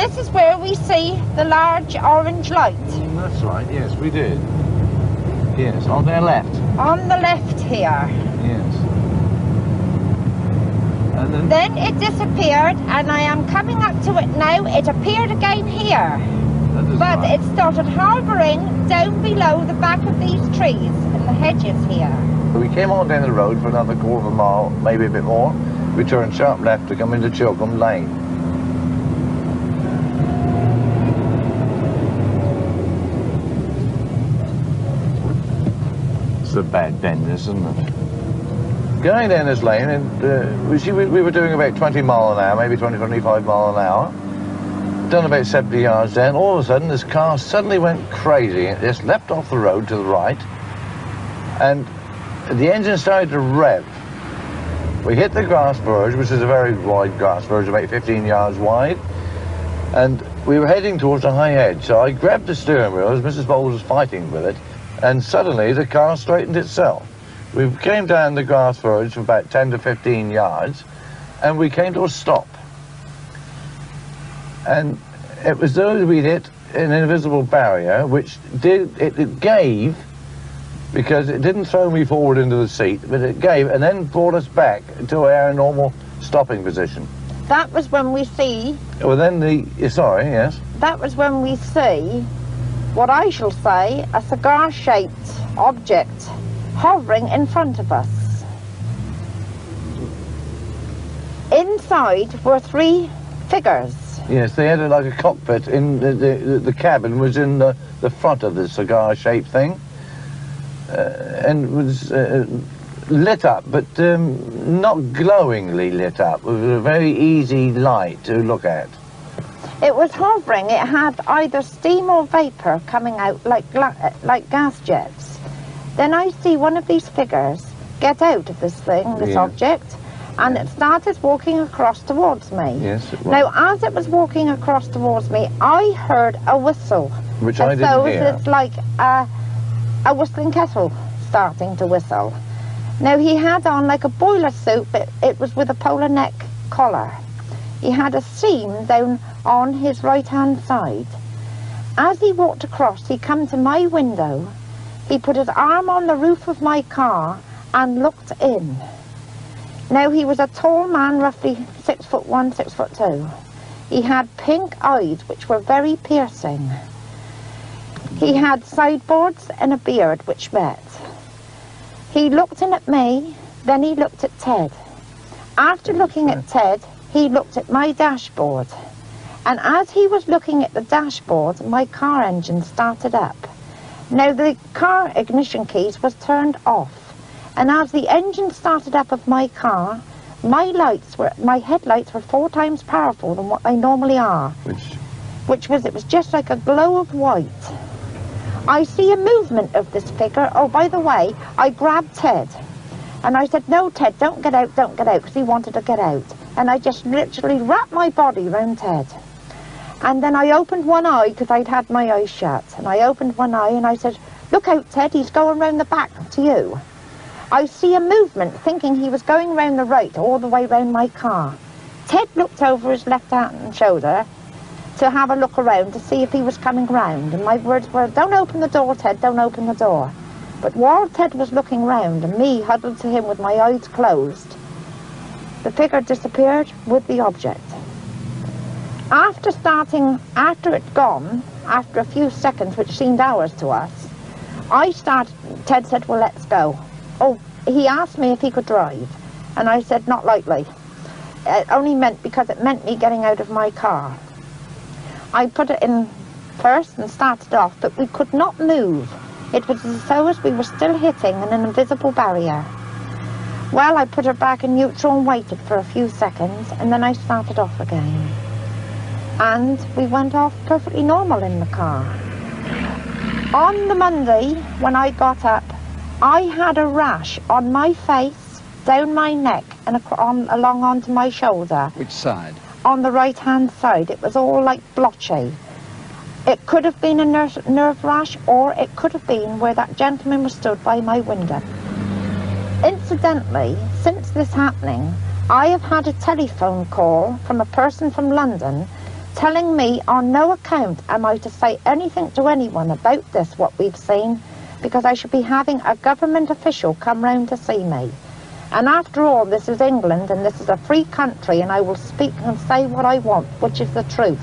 this is where we see the large orange light. That's right, yes, we did. Yes, on their left. On the left here. Yes. And then it disappeared, and I am coming up to it now. It appeared again here. But right. It started hovering down below the back of these trees and the hedges here. We came on down the road for another quarter of a mile, maybe a bit more. We turned sharp left to come into Chilcombe Lane. It's a bad bend, isn't it? Going down this lane, and we were doing about 20 mile an hour, maybe 20, 25 mile an hour. Done about 70 yards down, all of a sudden this car suddenly went crazy. It just leapt off the road to the right, and the engine started to rev. We hit the grass verge, which is a very wide grass verge, about 15 yards wide, and we were heading towards a high edge. So I grabbed the steering wheel as Mrs. Bowles was fighting with it, and suddenly the car straightened itself. We came down the grass verge for about 10 to 15 yards, and we came to a stop. And it was though we hit an invisible barrier, which it gave, because it didn't throw me forward into the seat, but it gave and then brought us back to our normal stopping position. That was when we see... Well, then sorry, yes? That was when we see, what I shall say, a cigar-shaped object hovering in front of us. Inside were 3 figures. Yes, they had like a cockpit in the cabin was in the front of the cigar-shaped thing, and was lit up, but not glowingly lit up. It was a very easy light to look at. It was hovering. It had either steam or vapor coming out like gas jets. Then I see one of these figures get out of this thing, this object, and it started walking across towards me. Yes, it was. Now, as it was walking across towards me, I heard a whistle. Which I didn't hear. It's like a whistling kettle starting to whistle. Now, he had on like a boiler suit, but it was with a polar neck collar. He had a seam down on his right-hand side. As he walked across, he come to my window. He put his arm on the roof of my car and looked in. Now, he was a tall man, roughly 6'1", 6'2". He had pink eyes, which were very piercing. He had sideboards and a beard, which met. He looked in at me, then he looked at Ted. After looking at Ted, he looked at my dashboard. And as he was looking at the dashboard, my car engine started up. Now, the car ignition keys was turned off. And as the engine started up of my car, my headlights were 4 times powerful than what they normally are. It was just like a glow of white. I see a movement of this figure. Oh, by the way, I grabbed Ted. And I said, no, Ted, don't get out, because he wanted to get out. And I just literally wrapped my body around Ted. And then I opened one eye, because I'd had my eyes shut. And I opened one eye and I said, look out, Ted, he's going round the back to you. I see a movement, thinking he was going round the right, all the way round my car. Ted looked over his left-hand shoulder to have a look around to see if he was coming round. And my words were, don't open the door, Ted, don't open the door. But while Ted was looking round and me huddled to him with my eyes closed, the figure disappeared with the object. After it gone, after a few seconds, which seemed hours to us, Ted said, well, let's go. Oh, he asked me if he could drive, and I said, not likely. It only meant because it meant me getting out of my car. I put it in first and started off, but we could not move. It was as though as we were still hitting an invisible barrier. Well, I put her back in neutral and waited for a few seconds, and then I started off again. And we went off perfectly normal in the car. On the Monday, when I got up, I had a rash on my face, down my neck, and along onto my shoulder. Which side? On the right-hand side. It was all like blotchy. It could have been a nerve rash, or it could have been where that gentleman was stood by my window. Incidentally, since this happening, I have had a telephone call from a person from London telling me on no account am I to say anything to anyone about this, what we've seen, because I should be having a government official come round to see me. And after all, this is England and this is a free country, and I will speak and say what I want, which is the truth.